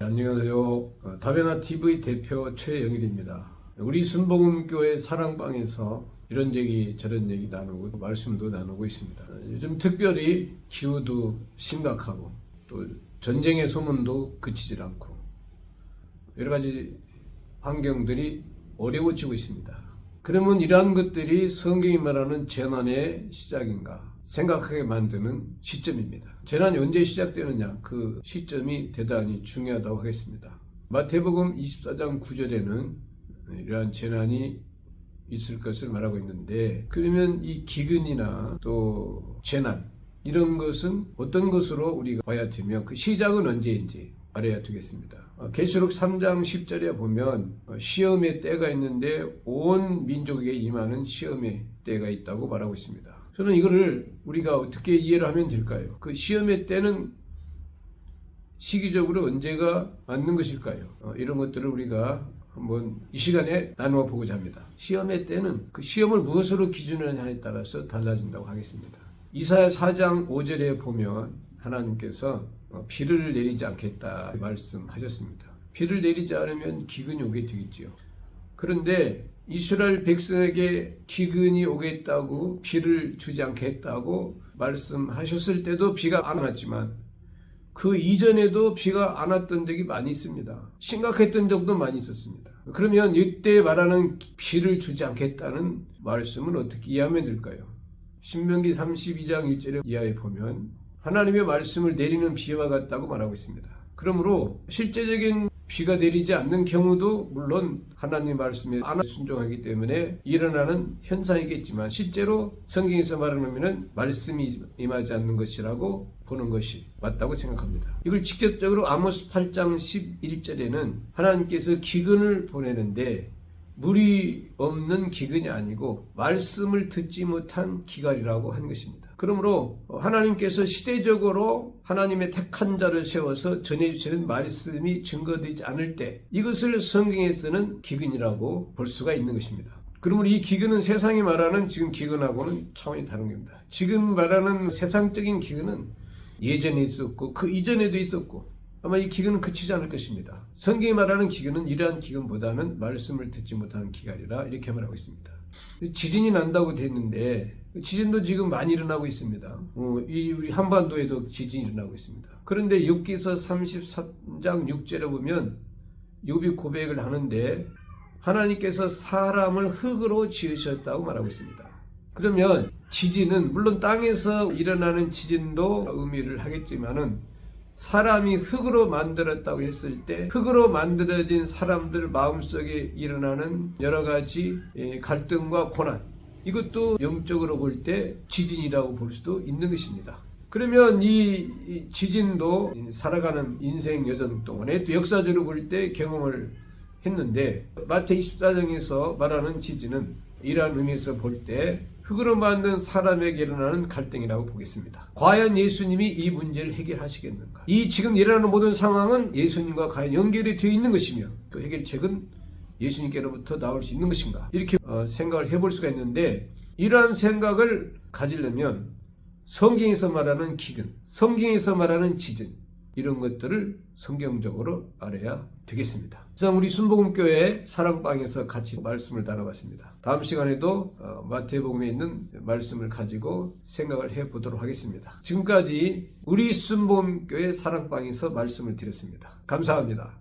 안녕하세요. 다베나TV 대표 최영일입니다. 우리 순복음교회 사랑방에서 이런 얘기 저런 얘기 나누고 말씀도 나누고 있습니다. 요즘 특별히 기후도 심각하고 또 전쟁의 소문도 그치질 않고 여러 가지 환경들이 어려워지고 있습니다. 그러면 이러한 것들이 성경이 말하는 재난의 시작인가 생각하게 만드는 시점입니다. 재난이 언제 시작되느냐, 그 시점이 대단히 중요하다고 하겠습니다. 마태복음 24장 9절에는 이러한 재난이 있을 것을 말하고 있는데, 그러면 이 기근이나 또 재난 이런 것은 어떤 것으로 우리가 봐야 되며 그 시작은 언제인지 알아야 되겠습니다. 계시록 3장 10절에 보면 시험의 때가 있는데 온 민족에게 임하는 시험의 때가 있다고 말하고 있습니다. 저는 이거를 우리가 어떻게 이해를 하면 될까요? 그 시험의 때는 시기적으로 언제가 맞는 것일까요? 이런 것들을 우리가 한번 이 시간에 나누어 보고자 합니다. 시험의 때는 그 시험을 무엇으로 기준으로 하냐에 따라서 달라진다고 하겠습니다. 이사야 4장 5절에 보면 하나님께서 비를 내리지 않겠다 말씀하셨습니다. 비를 내리지 않으면 기근이 오게 되겠지요. 그런데 이스라엘 백성에게 기근이 오겠다고 비를 주지 않겠다고 말씀하셨을 때도 비가 안 왔지만 그 이전에도 비가 안 왔던 적이 많이 있습니다. 심각했던 적도 많이 있었습니다. 그러면 이때 말하는 비를 주지 않겠다는 말씀은 어떻게 이해하면 될까요? 신명기 32장 1절에 이하에 보면 하나님의 말씀을 내리는 비와 같다고 말하고 있습니다. 그러므로 실제적인 비가 내리지 않는 경우도 물론 하나님 말씀에 안 순종하기 때문에 일어나는 현상이겠지만 실제로 성경에서 말하는 말씀이 임하지 않는 것이라고 보는 것이 맞다고 생각합니다. 이걸 직접적으로 아모스 8장 11절에는 하나님께서 기근을 보내는데 물이 없는 기근이 아니고 말씀을 듣지 못한 기갈이라고 하는 것입니다. 그러므로 하나님께서 시대적으로 하나님의 택한 자를 세워서 전해주시는 말씀이 증거되지 않을 때 이것을 성경에서는 기근이라고 볼 수가 있는 것입니다. 그러므로 이 기근은 세상이 말하는 지금 기근하고는 차원이 다른 겁니다. 지금 말하는 세상적인 기근은 예전에 있었고 그 이전에도 있었고 아마 이 기근은 그치지 않을 것입니다. 성경이 말하는 기근은 이러한 기근보다는 말씀을 듣지 못하는 기갈이라 이렇게 말하고 있습니다. 지진이 난다고 됐는데 지진도 지금 많이 일어나고 있습니다. 우리 한반도에도 지진이 일어나고 있습니다. 그런데 욥기서 33장 6절에 보면 욥이 고백을 하는데 하나님께서 사람을 흙으로 지으셨다고 말하고 있습니다. 그러면 지진은 물론 땅에서 일어나는 지진도 의미를 하겠지만은 사람이 흙으로 만들었다고 했을 때 흙으로 만들어진 사람들 마음속에 일어나는 여러 가지 갈등과 고난, 이것도 영적으로 볼 때 지진이라고 볼 수도 있는 것입니다. 그러면 이 지진도 살아가는 인생 여정 동안에 또 역사적으로 볼 때 경험을 했는데 마태 24장에서 말하는 지진은 이러한 의미에서 볼 때 흙으로 만든 사람에게 일어나는 갈등이라고 보겠습니다. 과연 예수님이 이 문제를 해결하시겠는가? 이 지금 일어나는 모든 상황은 예수님과 과연 연결이 되어 있는 것이며 그 해결책은 예수님께로부터 나올 수 있는 것인가? 이렇게 생각을 해볼 수가 있는데 이러한 생각을 가지려면 성경에서 말하는 기근, 성경에서 말하는 지진 이런 것들을 성경적으로 알아야 되겠습니다. 그래서 우리 순복음교회 사랑방에서 같이 말씀을 나눠봤습니다. 다음 시간에도 마태복음에 있는 말씀을 가지고 생각을 해보도록 하겠습니다. 지금까지 우리 순복음교회 사랑방에서 말씀을 드렸습니다. 감사합니다.